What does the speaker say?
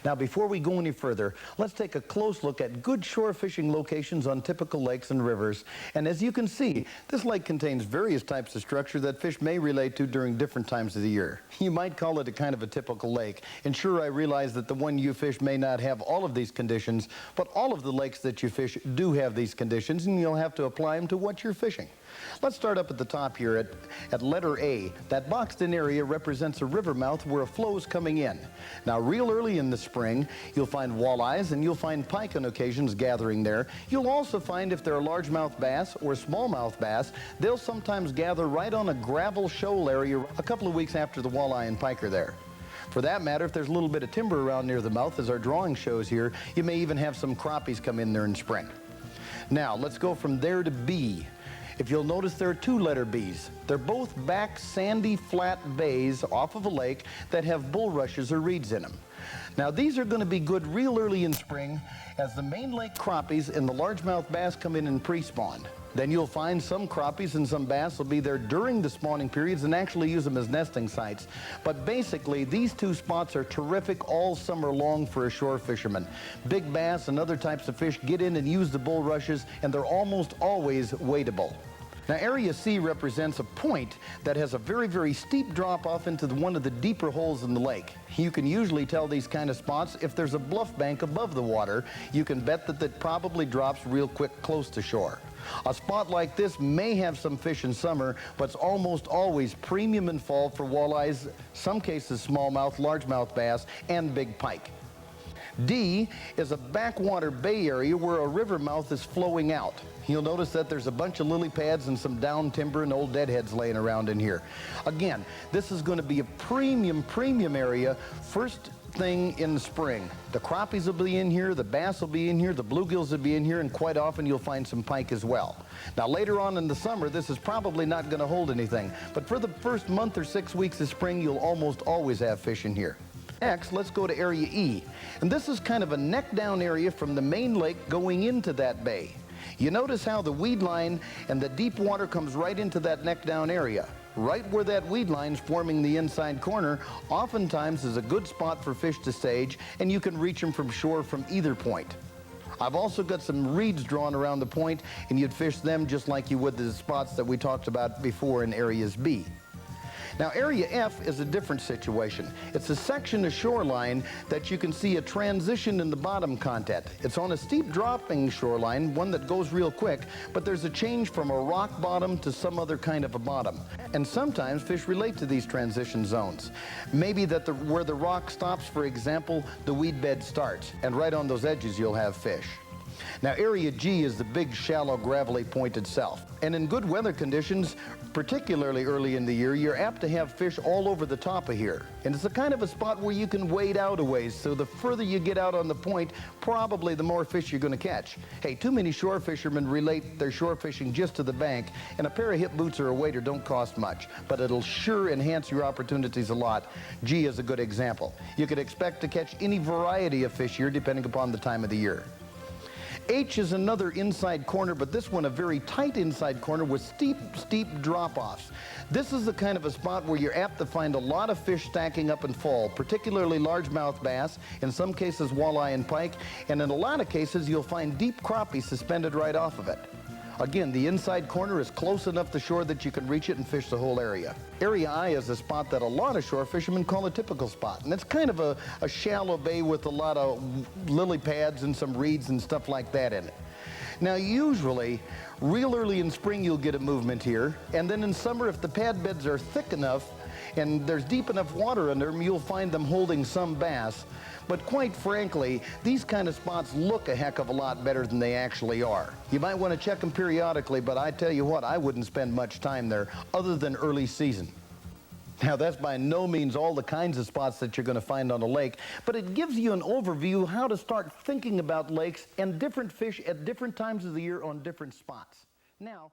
Now, before we go any further, let's take a close look at good shore fishing locations on typical lakes and rivers. And as you can see, this lake contains various types of structure that fish may relate to during different times of the year. You might call it a kind of a typical lake. And sure, I realize that the one you fish may not have all of these conditions, but all of the lakes that you fish do have these conditions, and you'll have to apply them to what you're fishing. Let's start up at the top here at letter A. That boxed in area represents a river mouth where a flow is coming in. Now, real early in the spring, you'll find walleyes and you'll find pike on occasions gathering there. You'll also find, if there are largemouth bass or smallmouth bass, they'll sometimes gather right on a gravel shoal area a couple of weeks after the walleye and pike are there. For that matter, if there's a little bit of timber around near the mouth, as our drawing shows here, you may even have some crappies come in there in spring. Now, let's go from there to B. If you'll notice, there are two letter B's. They're both back sandy flat bays off of a lake that have bulrushes or reeds in them. Now, these are going to be good real early in spring as the main lake crappies and the largemouth bass come in and pre-spawn. Then you'll find some crappies and some bass will be there during the spawning periods and actually use them as nesting sites. But basically, these two spots are terrific all summer long for a shore fisherman. Big bass and other types of fish get in and use the bulrushes, and they're almost always wadeable. Now, Area C represents a point that has a very, very steep drop-off into one of the deeper holes in the lake. You can usually tell these kind of spots if there's a bluff bank above the water. You can bet that it probably drops real quick close to shore. A spot like this may have some fish in summer, but it's almost always premium in fall for walleyes, some cases smallmouth, largemouth bass, and big pike. D is a backwater bay area where a river mouth is flowing out. You'll notice that there's a bunch of lily pads and some down timber and old deadheads laying around in here. Again, this is going to be a premium area first thing in the spring. The crappies will be in here, the bass will be in here, the bluegills will be in here, and quite often you'll find some pike as well. Now, later on in the summer, this is probably not going to hold anything, but for the first month or 6 weeks of spring, you'll almost always have fish in here. Next, let's go to Area E. And this is kind of a neck-down area from the main lake going into that bay. You notice how the weed line and the deep water comes right into that neck-down area. Right where that weed line's forming the inside corner, oftentimes is a good spot for fish to stage, and you can reach them from shore from either point. I've also got some reeds drawn around the point, and you'd fish them just like you would the spots that we talked about before in Areas B. Now, Area F is a different situation. It's a section of shoreline that you can see a transition in the bottom content. It's on a steep dropping shoreline, one that goes real quick, but there's a change from a rock bottom to some other kind of a bottom. And sometimes fish relate to these transition zones. Maybe that where the rock stops, for example, the weed bed starts, and right on those edges you'll have fish. Now, Area G is the big, shallow, gravelly point itself. And in good weather conditions, particularly early in the year, you're apt to have fish all over the top of here. And it's the kind of a spot where you can wade out a ways, so the further you get out on the point, probably the more fish you're going to catch. Hey, too many shore fishermen relate their shore fishing just to the bank, and a pair of hip boots or a wader don't cost much, but it'll sure enhance your opportunities a lot. G is a good example. You could expect to catch any variety of fish here depending upon the time of the year. H is another inside corner, but this one a very tight inside corner with steep drop-offs. This is the kind of a spot where you're apt to find a lot of fish stacking up in fall, particularly largemouth bass, in some cases walleye and pike, and in a lot of cases you'll find deep crappie suspended right off of it. Again, the inside corner is close enough to shore that you can reach it and fish the whole area. Area I is a spot that a lot of shore fishermen call a typical spot. And it's kind of a shallow bay with a lot of lily pads and some reeds and stuff like that in it. Now, usually, real early in spring, you'll get a movement here. And then in summer, if the pad beds are thick enough and there's deep enough water under them, you'll find them holding some bass. But quite frankly, these kind of spots look a heck of a lot better than they actually are. You might want to check them periodically, but I tell you what, I wouldn't spend much time there other than early season. Now, that's by no means all the kinds of spots that you're going to find on a lake, but it gives you an overview how to start thinking about lakes and different fish at different times of the year on different spots. Now,